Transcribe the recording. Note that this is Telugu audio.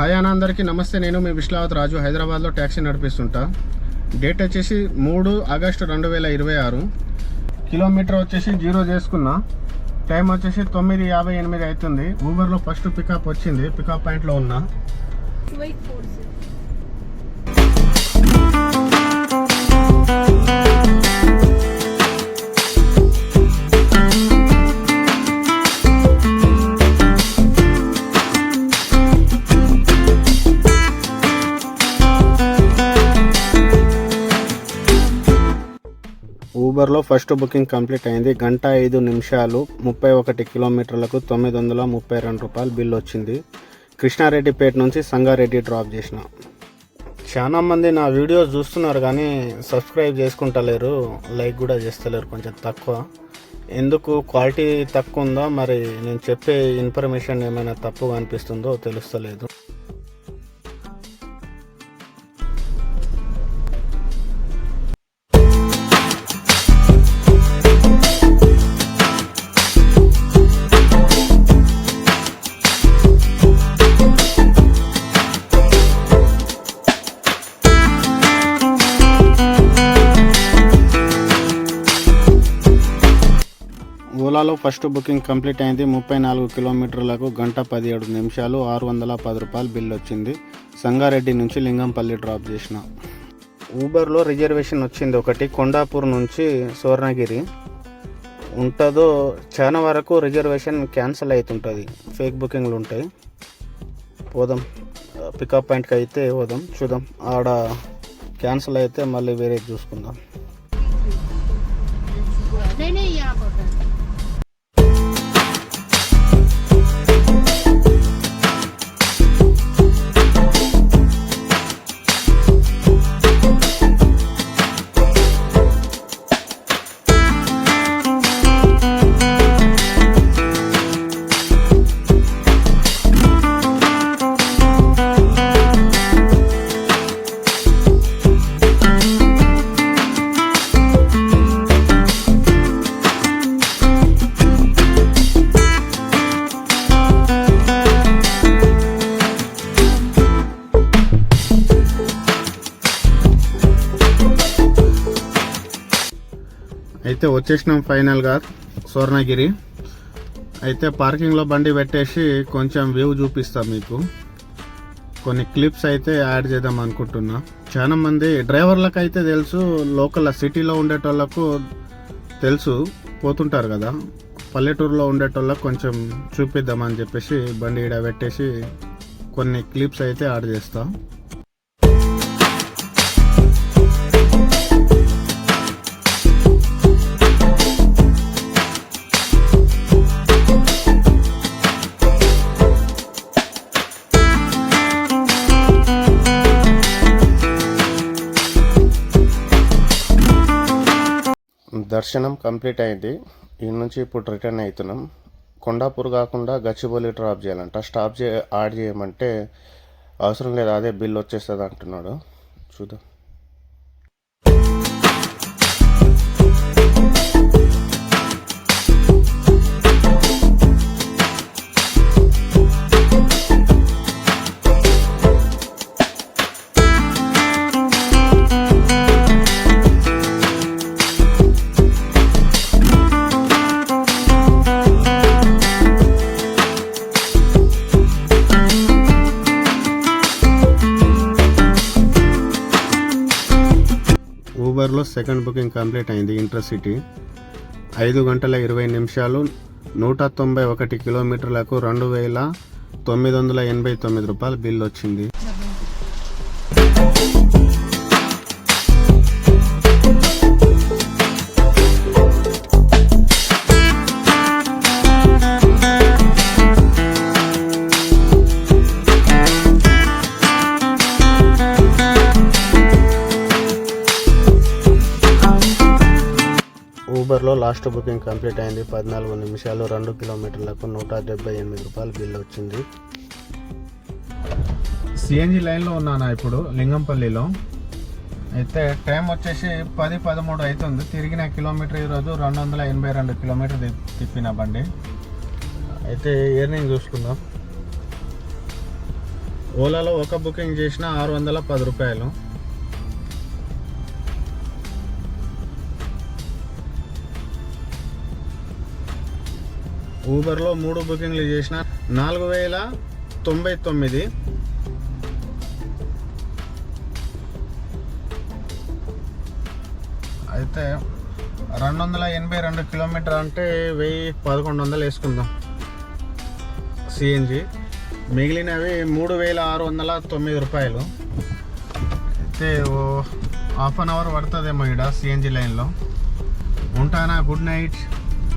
హాయ్ అన్న అందరికీ నమస్తే. నేను మీ విశ్లావత్ రాజు, హైదరాబాద్లో ట్యాక్సీ నడిపిస్తుంటా. డేట్ వచ్చేసి 3 ఆగస్టు 2026. కిలోమీటర్ వచ్చేసి 0 చేసుకున్నా. టైం వచ్చేసి 9:58 అవుతుంది. ఊబర్లో ఫస్ట్ పికప్ వచ్చింది. పికప్ పాయింట్లో ఉన్నా. ఊబర్లో ఫస్ట్ బుకింగ్ కంప్లీట్ అయింది. 1:05 31 కిలోమీటర్లకు 932 రూపాయలు బిల్ వచ్చింది. కృష్ణారెడ్డిపేట నుంచి సంగారెడ్డి డ్రాప్ చేసిన. చాలా మంది నా వీడియోస్ చూస్తున్నారు కానీ సబ్స్క్రైబ్ చేసుకుంటలేరు, లైక్ కూడా చేస్తలేరు, కొంచెం తక్కువ. ఎందుకు క్వాలిటీ తక్కువ ఉందో మరి నేను చెప్పే ఇన్ఫర్మేషన్ ఏమైనా తప్పుగా అనిపిస్తుందో తెలుస్తలేదు. ఓలాలో ఫస్ట్ బుకింగ్ కంప్లీట్ అయింది. 34 కిలోమీటర్లకు 1:17 610 రూపాయలు బిల్ వచ్చింది. సంగారెడ్డి నుంచి లింగంపల్లి డ్రాప్ చేసిన. ఊబర్లో రిజర్వేషన్ వచ్చింది ఒకటి, కొండాపూర్ నుంచి స్వర్ణగిరి ఉంటుందో. చాలా వరకు రిజర్వేషన్ క్యాన్సిల్ అవుతుంటుంది, ఫేక్ బుకింగ్లు ఉంటాయి. పోదాం పికప్ పాయింట్కి అయితే పోదాం, చూద్దాం. ఆడ క్యాన్సిల్ అయితే మళ్ళీ వేరే చూసుకుందాం. అయితే వచ్చేసినాం ఫైనల్గా స్వర్ణగిరి. అయితే పార్కింగ్లో బండి పెట్టేసి కొంచెం వ్యూ చూపిస్తాం మీకు. కొన్ని క్లిప్స్ అయితే యాడ్ చేద్దాం అనుకుంటున్నా. చాలా మంది డ్రైవర్లకు అయితే తెలుసు, లోకల్ సిటీలో ఉండేటోళ్ళకు తెలుసు, పోతుంటారు కదా. పల్లెటూరులో ఉండేటోళ్ళకు కొంచెం చూపిద్దామని చెప్పేసి బండి ఈడ పెట్టేసి కొన్ని క్లిప్స్ అయితే యాడ్ చేస్తా. దర్శనం కంప్లీట్ అయింది. ఈ నుంచి ఇప్పుడు రిటర్న్ అవుతున్నాం. కొండాపూర్ కాకుండా గచ్చిబౌలి డ్రాప్ చేయాలంట. స్టాప్ యాడ్ చేయమంటే అవసరం లేదు, అదే బిల్ వచ్చేస్తుంది అంటున్నాడు. చూద్దాం. ఊబర్లో సెకండ్ బుకింగ్ కంప్లీట్ అయింది. ఇంటర్సిటీ 5:20 191 కిలోమీటర్లకు 2,989 రూపాయలు బిల్ వచ్చింది. ఊబర్లో లాస్ట్ బుకింగ్ కంప్లీట్ అయింది. 14 నిమిషాలు 2 కిలోమీటర్లకు 178 రూపాయలు బిల్ వచ్చింది. సిఎన్జి లైన్లో ఉన్నాను ఇప్పుడు లింగంపల్లిలో. అయితే టైం వచ్చేసి 10:13 అవుతుంది. తిరిగిన కిలోమీటర్ ఈరోజు 282 కిలోమీటర్ తిప్పిన బండి. అయితే ఎర్నింగ్ చూసుకుందాం. ఓలాలో ఒక బుకింగ్ చేసిన 610 రూపాయలు. ఊబర్లో 3 బుకింగ్లు చేసిన 4099. అయితే 282 కిలోమీటర్ అంటే 1100 వేసుకుందాం సిఎన్జి. మిగిలినవి 3609 రూపాయలు. అయితే హాఫ్ అన్ అవర్ పడుతుందేమో ఇక్కడ సిఎన్జి లైన్లో. ఉంటానా, గుడ్ నైట్.